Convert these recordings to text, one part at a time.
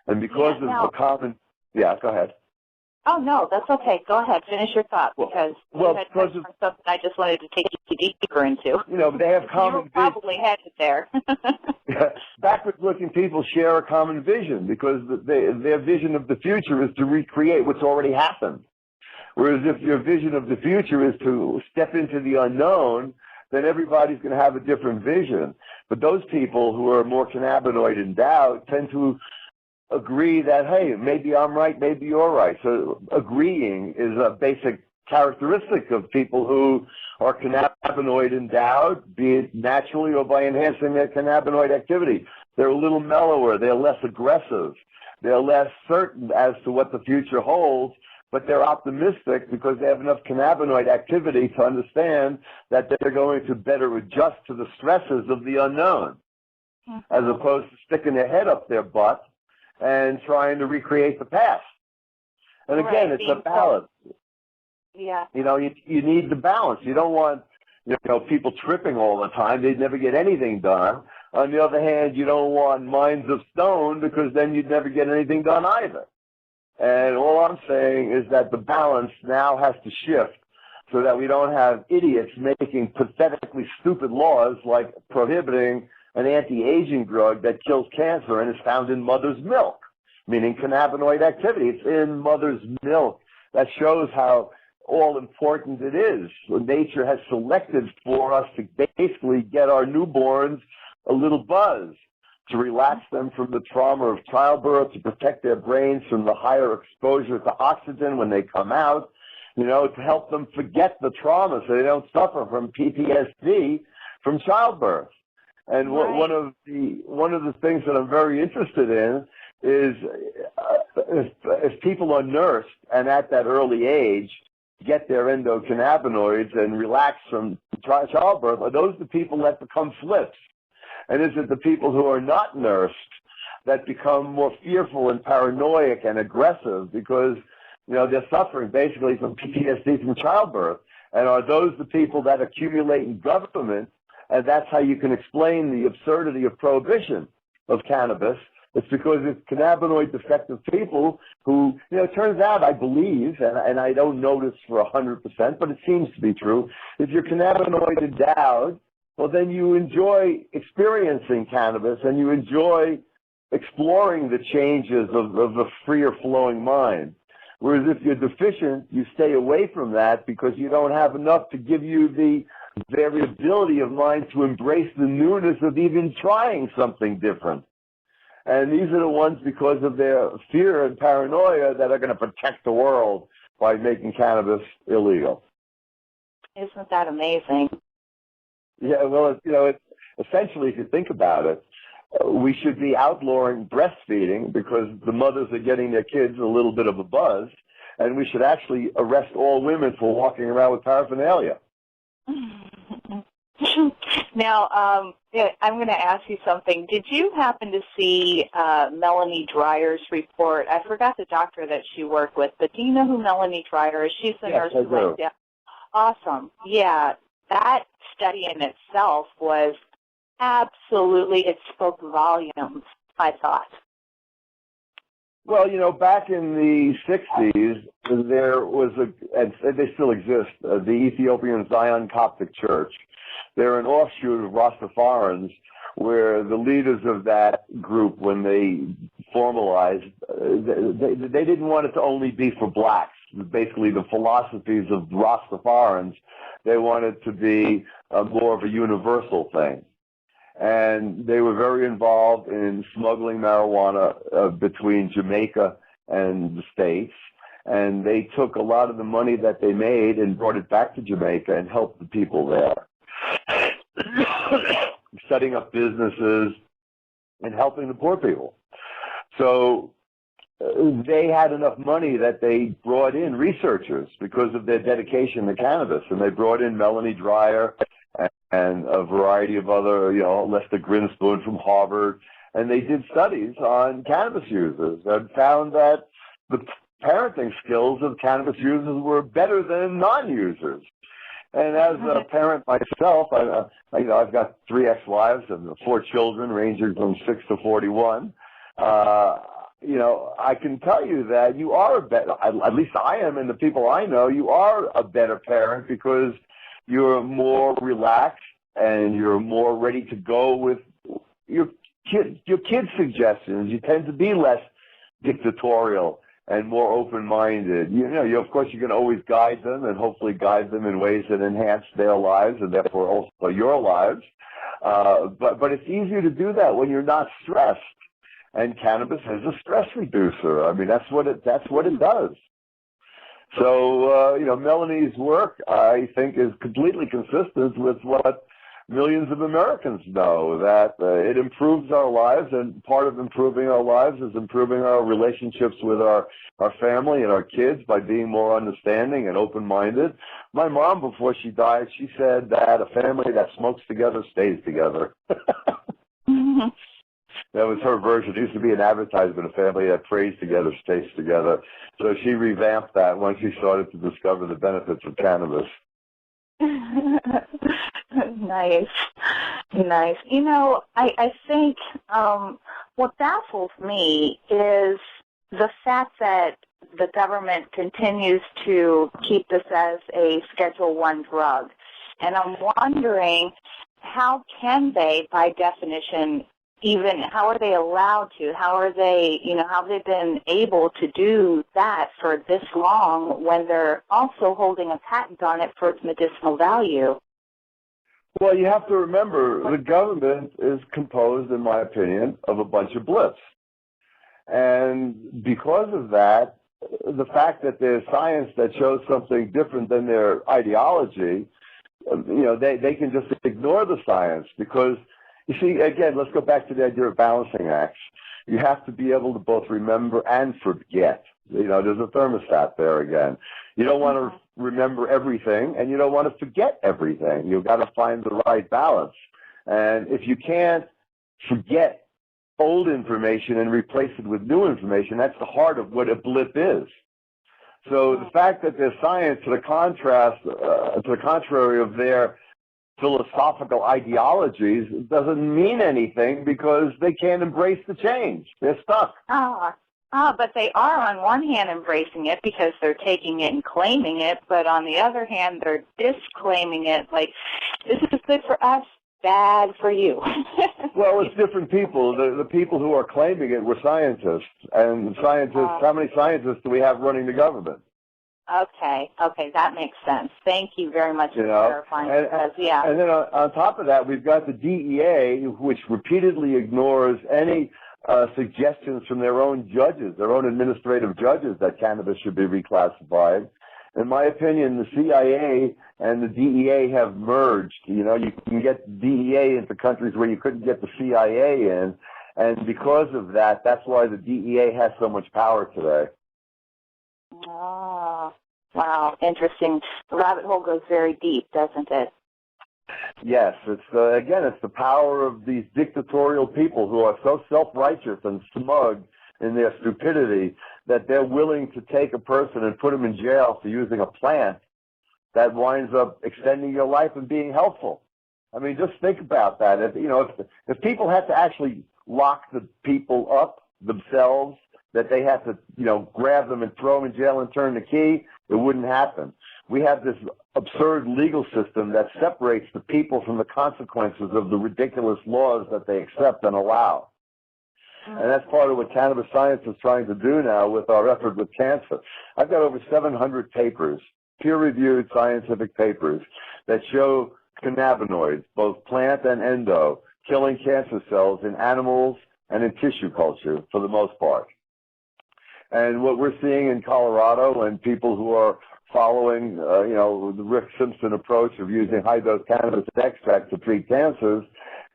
And because of a common, yeah, go ahead. Oh, no, that's okay. Go ahead. Finish your thought, because you had something I just wanted to take you deeper into. You know, they have common vision. You were probably headed there. Yeah. Backwards-looking people share a common vision because their vision of the future is to recreate what's already happened. Whereas if your vision of the future is to step into the unknown, then everybody's going to have a different vision. But those people who are more cannabinoid endowed tend to agree that, hey, maybe I'm right, maybe you're right. So agreeing is a basic characteristic of people who are cannabinoid endowed, be it naturally or by enhancing their cannabinoid activity. They're a little mellower, they're less aggressive, they're less certain as to what the future holds, but they're optimistic because they have enough cannabinoid activity to understand that they're going to better adjust to the stresses of the unknown, as opposed to sticking their head up their butt and trying to recreate the past. And again, it's a balance. Yeah. You know, you need the balance. You don't want, you know, people tripping all the time. They'd never get anything done. On the other hand, you don't want minds of stone because then you'd never get anything done either. And all I'm saying is that the balance now has to shift so that we don't have idiots making pathetically stupid laws like prohibiting an anti-aging drug that kills cancer and is found in mother's milk, meaning cannabinoid activity. It's in mother's milk. That shows how all-important it is. Nature has selected for us to basically get our newborns a little buzz, to relax them from the trauma of childbirth, to protect their brains from the higher exposure to oxygen when they come out, you know, to help them forget the trauma so they don't suffer from PTSD from childbirth. And one of the things that I'm very interested in is if people are nursed and at that early age get their endocannabinoids and relax from childbirth, are those the people that become flips? And is it the people who are not nursed that become more fearful and paranoid and aggressive because, you know, they're suffering basically from PTSD from childbirth? And are those the people that accumulate in government? And that's how you can explain the absurdity of prohibition of cannabis. It's because it's cannabinoid defective people who, you know, it turns out, I believe, and I don't know this for 100%, but it seems to be true, if you're cannabinoid endowed, well, then you enjoy experiencing cannabis and you enjoy exploring the changes of a freer flowing mind. Whereas if you're deficient, you stay away from that because you don't have enough to give you the variability of mind to embrace the newness of even trying something different. And these are the ones, because of their fear and paranoia, that are going to protect the world by making cannabis illegal. Isn't that amazing? Yeah, well, you know, essentially, if you think about it, we should be outlawing breastfeeding because the mothers are getting their kids a little bit of a buzz, and we should actually arrest all women for walking around with paraphernalia. Now, I'm going to ask you something. Did you happen to see Melanie Dreyer's report? I forgot the doctor that she worked with, but do you know who Melanie Dreyer is? She's the nurse who went down. Awesome. Yeah, that study in itself was absolutely, it spoke volumes, I thought. Well, you know, back in the 60s, there was and they still exist, the Ethiopian Zion Coptic Church. They're an offshoot of Rastafarians, where the leaders of that group, when they formalized, they didn't want it to only be for blacks. Basically, the philosophies of Rastafarians, they wanted to be more of a universal thing. And they were very involved in smuggling marijuana between Jamaica and the States. And they took a lot of the money that they made and brought it back to Jamaica and helped the people there, setting up businesses and helping the poor people. So they had enough money that they brought in researchers because of their dedication to cannabis. And they brought in Melanie Dreyer and a variety of other, you know, Lester Grinspoon from Harvard. And they did studies on cannabis users and found that the parenting skills of cannabis users were better than non-users. And as a parent myself, I've got 3 ex-wives and 4 children ranging from 6 to 41. I can tell you that you are a better, at least I am, and the people I know, you are a better parent because you're more relaxed and you're more ready to go with your kids' suggestions. You tend to be less dictatorial and more open-minded. Of course, you can always guide them and hopefully guide them in ways that enhance their lives and therefore also your lives. But it's easier to do that when you're not stressed. And cannabis is a stress reducer. I mean, that's what it does. So, Melanie's work, I think, is completely consistent with what millions of Americans know, that it improves our lives, and part of improving our lives is improving our relationships with our family and our kids by being more understanding and open-minded. My mom, before she died, she said that a family that smokes together stays together. Mm-hmm. That was her version. It used to be an advertisement, a family that prays together stays together. So she revamped that when she started to discover the benefits of cannabis. Nice. I think what baffles me is the fact that the government continues to keep this as a Schedule I drug. And I'm wondering, how can they, by definition, how are they allowed to? How are they, how have they been able to do that for this long when they're also holding a patent on it for its medicinal value? Well, you have to remember, the government is composed, in my opinion, of a bunch of blips. And because of that, the fact that there's science that shows something different than their ideology, they can just ignore the science because, you see, again, let's go back to the idea of balancing acts. You have to be able to both remember and forget. There's a thermostat there again. You don't want to remember everything, and you don't want to forget everything. You've got to find the right balance. And if you can't forget old information and replace it with new information, that's the heart of what a blip is. So the fact that there's science to the contrary of their philosophical ideologies doesn't mean anything because they can't embrace the change. They're stuck. But they are on one hand embracing it because they're taking it and claiming it, but on the other hand they're disclaiming it like, this is good for us, bad for you. Well, it's different people. The people who are claiming it were scientists. And scientists, how many scientists do we have running the government? Okay, that makes sense. Thank you very much for clarifying. And then on top of that, we've got the DEA, which repeatedly ignores any suggestions from their own judges, their own administrative judges, that cannabis should be reclassified. In my opinion, the CIA and the DEA have merged. You can get DEA into countries where you couldn't get the CIA in, and because of that, that's why the DEA has so much power today. Oh, wow, interesting. The rabbit hole goes very deep, doesn't it? Yes, it's the power of these dictatorial people who are so self-righteous and smug in their stupidity that they're willing to take a person and put them in jail for using a plant that winds up extending your life and being helpful. I mean, just think about that. If people had to actually lock the people up themselves, that they had to, grab them and throw them in jail and turn the key, it wouldn't happen. We have this absurd legal system that separates the people from the consequences of the ridiculous laws that they accept and allow. And that's part of what cannabis science is trying to do now with our effort with cancer. I've got over 700 papers, peer-reviewed scientific papers, that show cannabinoids, both plant and endo, killing cancer cells in animals and in tissue culture for the most part. And what we're seeing in Colorado and people who are following, the Rick Simpson approach of using high-dose cannabis extract to treat cancers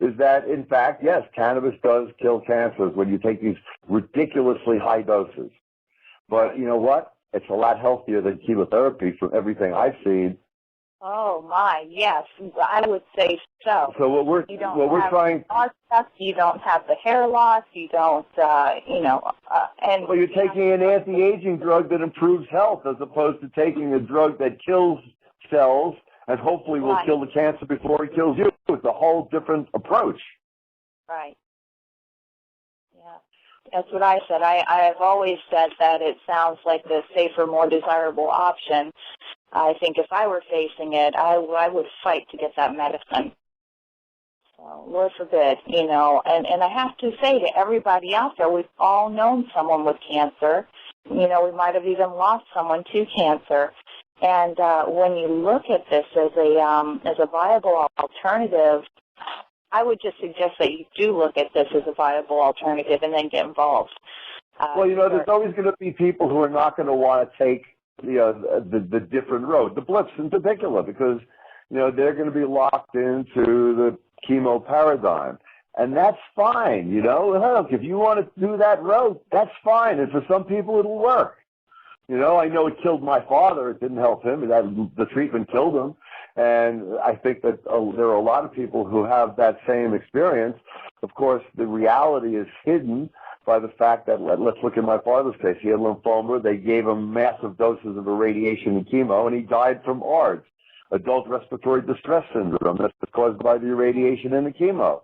is that, in fact, yes, cannabis does kill cancers when you take these ridiculously high doses. But you know what? It's a lot healthier than chemotherapy from everything I've seen. Oh my, yes, I would say so. So what we're trying. You don't have the hair loss. You don't, and. Well, you're taking an anti-aging drug that improves health, as opposed to taking a drug that kills cells and hopefully will kill the cancer before it kills you. It's a whole different approach. Right. Yeah. That's what I said. I've always said that it sounds like the safer, more desirable option. I think if I were facing it, I would fight to get that medicine. So, Lord forbid, you know. And I have to say to everybody out there, we've all known someone with cancer. You know, we might have even lost someone to cancer. And when you look at this as a viable alternative, I would just suggest that you do look at this as a viable alternative and then get involved. Well, you know, there's always going to be people who are not going to want to take the different road, the blips in particular, because, you know, they're going to be locked into the chemo paradigm. And that's fine, you know. Look, if you want to do that road, that's fine. And for some people, it'll work. You know, I know it killed my father. It didn't help him. The treatment killed him. And I think that there are a lot of people who have that same experience. Of course, the reality is hidden by the fact that, let's look at my father's case. He had lymphoma. They gave him massive doses of irradiation and chemo, and he died from ARDS, adult respiratory distress syndrome. That's caused by the irradiation and the chemo.